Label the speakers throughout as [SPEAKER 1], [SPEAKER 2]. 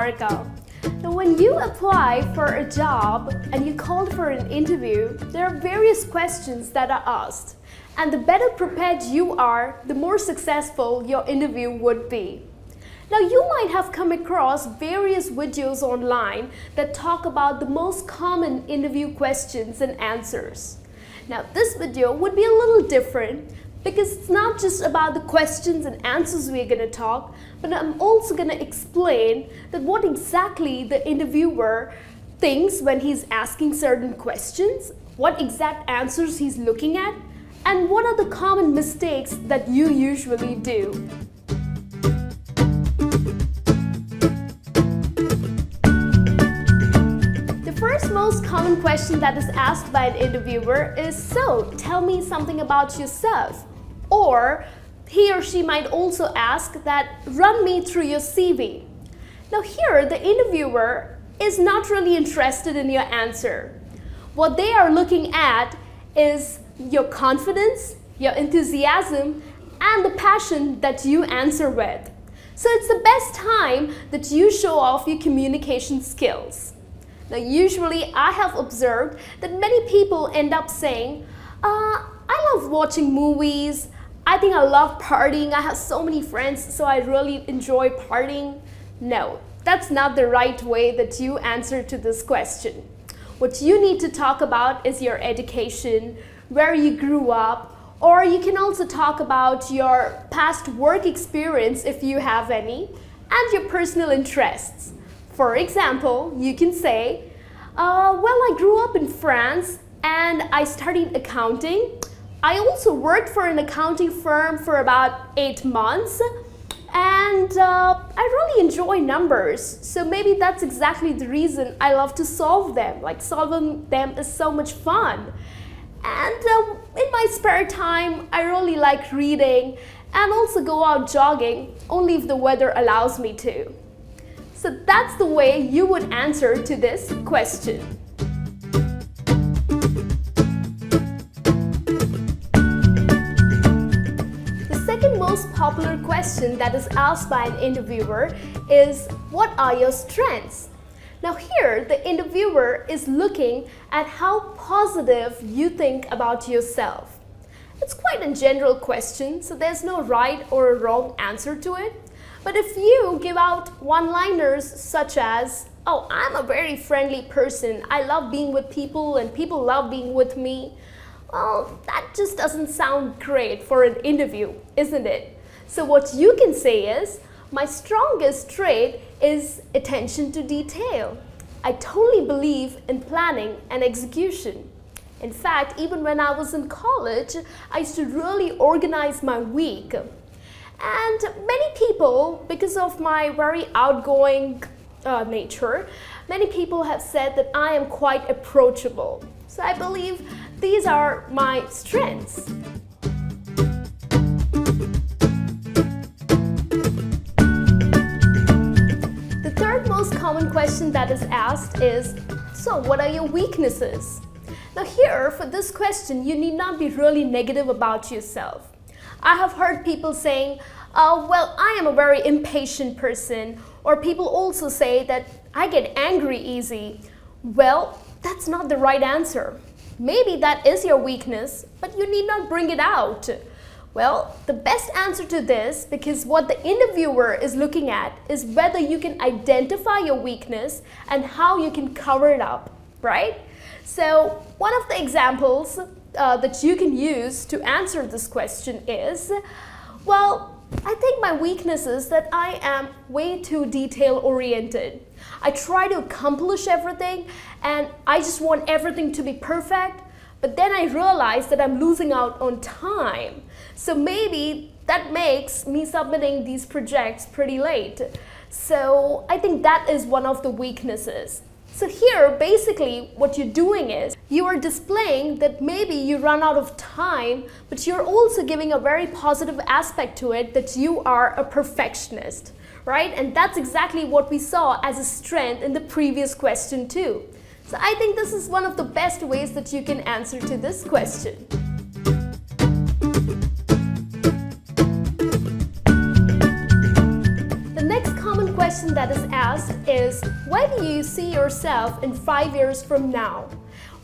[SPEAKER 1] Niharika. Now, when you apply for a job and you call for an interview, there are various questions that are asked. And the better prepared you are, the more successful your interview would be. Now, you might have come across various videos online that talk about the most common interview questions and answers. Now, this video would be a little different because it's not just about the questions and answers we're going to talk, but I'm also going to explain that what exactly the interviewer thinks when he's asking certain questions, what exact answers he's looking at, and what are the common mistakes that you usually do. The first most common question that is asked by an interviewer is, so tell me something about yourself. Or he or she might also ask that, run me through your CV. Now here, the interviewer is not really interested in your answer. What they are looking at is your confidence, your enthusiasm, and the passion that you answer with. So it's the best time that you show off your communication skills. Now usually I have observed that many people end up saying, I love watching movies, I think I love partying, I have so many friends, so I really enjoy partying. No, that's not the right way that you answer to this question. What you need to talk about is your education, where you grew up, or you can also talk about your past work experience if you have any, and your personal interests. For example, you can say, well, I grew up in France and I studied accounting. I also worked for an accounting firm for about 8 months, and I really enjoy numbers. So maybe that's exactly the reason I love to solve them. Like, solving them is so much fun. And in my spare time, I really like reading and also go out jogging, only if the weather allows me to. So that's the way you would answer to this question. Most popular question that is asked by an interviewer is, what are your strengths? Now here, the interviewer is looking at how positive you think about yourself. It's quite a general question, so there's no right or wrong answer to it. But if you give out one-liners such as, oh, I'm a very friendly person, I love being with people and people love being with me, well, that just doesn't sound great for an interview, isn't it? So what you can say is, my strongest trait is attention to detail. I totally believe in planning and execution. In fact, even when I was in college, I used to really organize my week. And many people, because of my very outgoing nature, many people have said that I am quite approachable. So I believe these are my strengths. The third most common question that is asked is, so what are your weaknesses? Now here, for this question, you need not be really negative about yourself. I have heard people saying, well, I am a very impatient person, or people also say that I get angry easy. Well, that's not the right answer. Maybe that is your weakness, but you need not bring it out. Well, the best answer to this, because what the interviewer is looking at is whether you can identify your weakness and how you can cover it up, right? So one of the examples that you can use to answer this question is, well, I think my weakness is that I am way too detail-oriented. I try to accomplish everything and I just want everything to be perfect, but then I realize that I'm losing out on time. So maybe that makes me submitting these projects pretty late. So I think that is one of the weaknesses. So here, basically, what you're doing is you are displaying that maybe you run out of time, but you're also giving a very positive aspect to it, that you are a perfectionist, right? And that's exactly what we saw as a strength in the previous question too. So I think this is one of the best ways that you can answer to this question. The next common question that is asked asked is, where do you see yourself in 5 years from now?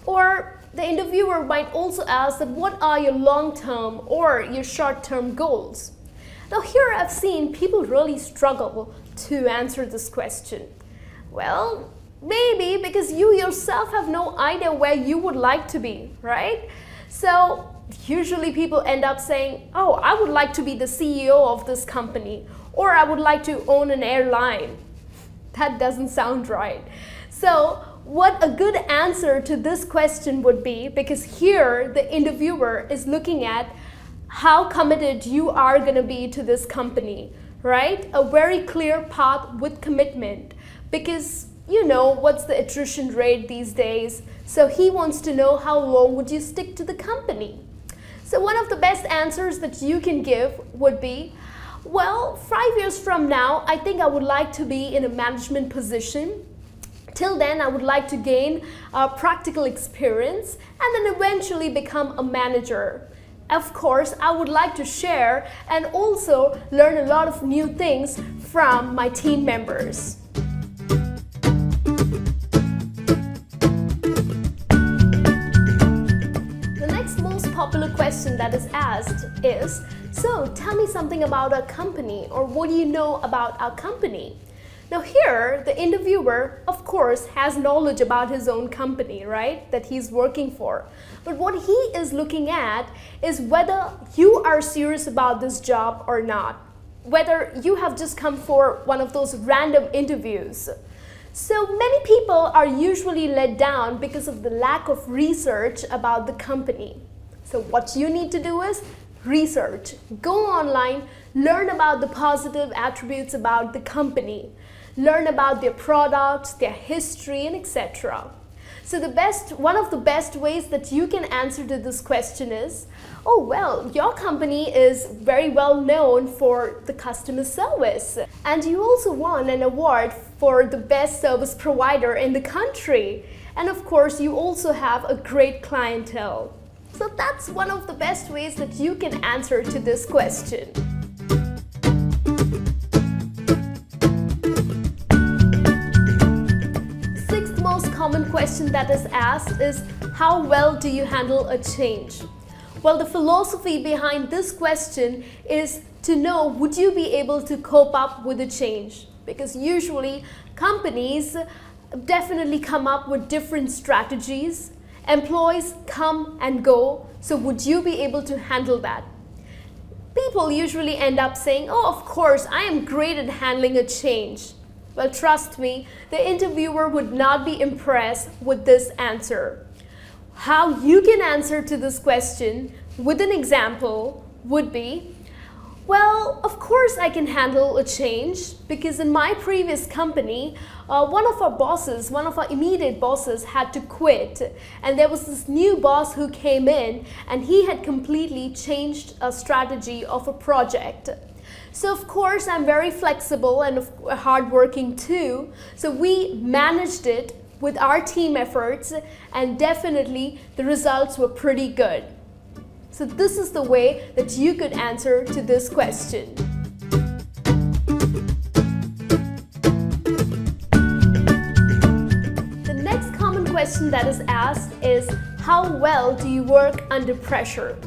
[SPEAKER 1] Or the interviewer might also ask that what are your long-term or your short-term goals? Now here I've seen people really struggle to answer this question. Well, maybe because you yourself have no idea where you would like to be, right? So usually people end up saying, oh, I would like to be the CEO of this company, or I would like to own an airline. That doesn't sound right. So what a good answer to this question would be, because here the interviewer is looking at how committed you are going to be to this company, right? A very clear path with commitment, because you know what's the attrition rate these days. So he wants to know how long would you stick to the company. So one of the best answers that you can give would be, well, 5 years from now, I think I would like to be in a management position. Till then, I would like to gain practical experience and then eventually become a manager. Of course, I would like to share and also learn a lot of new things from my team members. The next most popular question that is asked is, so tell me something about our company, or what do you know about our company? Now here, the interviewer, of course, has knowledge about his own company, right, that he's working for. But what he is looking at is whether you are serious about this job or not, whether you have just come for one of those random interviews. So many people are usually let down because of the lack of research about the company. So what you need to do is research. Go online, learn about the positive attributes about the company. Learn about their products, their history, and etc. So one of the best ways that you can answer to this question is, oh well, your company is very well known for the customer service, and you also won an award for the best service provider in the country. And of course, you also have a great clientele. So that's one of the best ways that you can answer to this question. Common question that is asked is, how well do you handle a change? Well, the philosophy behind this question is to know, would you be able to cope up with a change? Because usually companies definitely come up with different strategies. Employees come and go, so would you be able to handle that? People usually end up saying, oh, of course, I am great at handling a change. Well, trust me, the interviewer would not be impressed with this answer. How you can answer to this question with an example would be, well, of course I can handle a change, because in my previous company, one of our immediate bosses had to quit, and there was this new boss who came in, and he had completely changed a strategy of a project. So of course I'm very flexible and hardworking too. So we managed it with our team efforts, and definitely the results were pretty good. So this is the way that you could answer to this question. The next common question that is asked is, how well do you work under pressure?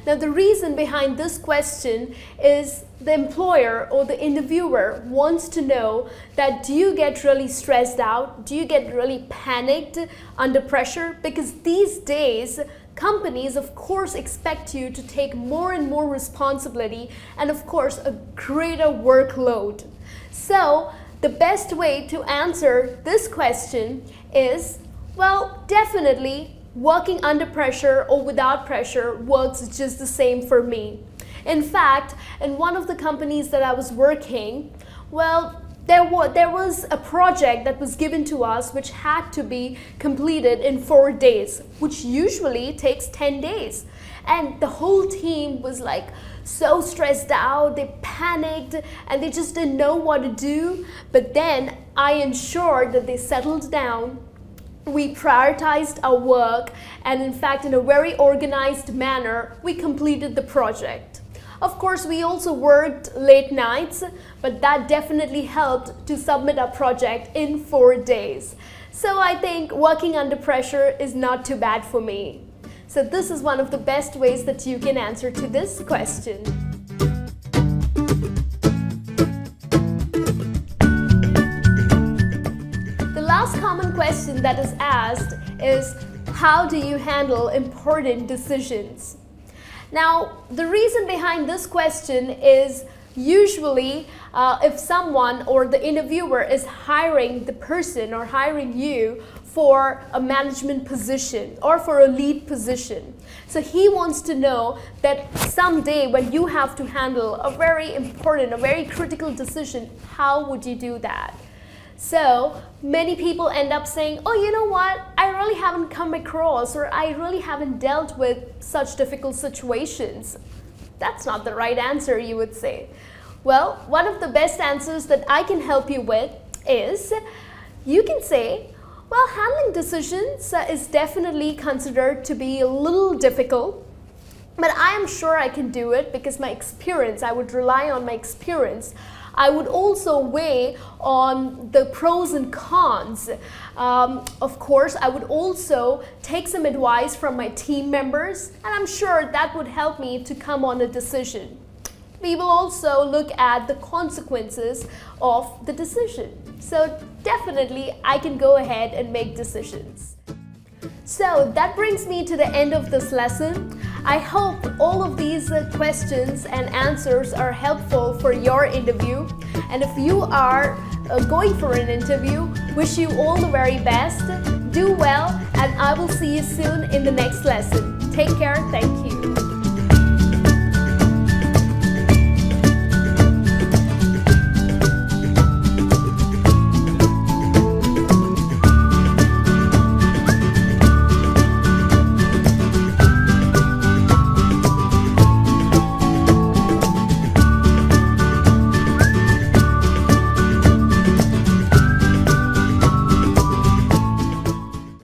[SPEAKER 1] Now the reason behind this question is the employer or the interviewer wants to know that, do you get really stressed out? Do you get really panicked under pressure? Because these days, companies of course expect you to take more and more responsibility and of course a greater workload. So the best way to answer this question is, well, definitely working under pressure or without pressure works just the same for me. In fact, in one of the companies that I was working, well, there was a project that was given to us which had to be completed in 4 days, which usually takes 10 days. And the whole team was like so stressed out, they panicked, and they just didn't know what to do. But then I ensured that they settled down. We prioritized our work, and in fact, in a very organized manner, we completed the project. Of course, we also worked late nights, but that definitely helped to submit our project in 4 days. So I think working under pressure is not too bad for me. So this is one of the best ways that you can answer to this question. The last common question that is asked is, how do you handle important decisions? Now, the reason behind this question is usually if someone or the interviewer is hiring the person or hiring you for a management position or for a lead position. So he wants to know that someday when you have to handle a very important, a very critical decision, how would you do that? So many people end up saying, oh, you know what, I really haven't come across or I really haven't dealt with such difficult situations. That's not the right answer, you would say. Well, one of the best answers that I can help you with is, you can say, well, handling decisions is definitely considered to be a little difficult, but I am sure I can do it because my experience, I would rely on my experience. I would also weigh on the pros and cons. Of course, I would also take some advice from my team members, and I'm sure that would help me to come on a decision. We will also look at the consequences of the decision. So definitely, I can go ahead and make decisions. So that brings me to the end of this lesson. I hope all of these questions and answers are helpful for your interview. And if you are going for an interview, wish you all the very best. Do well, and I will see you soon in the next lesson. Take care. Thank you.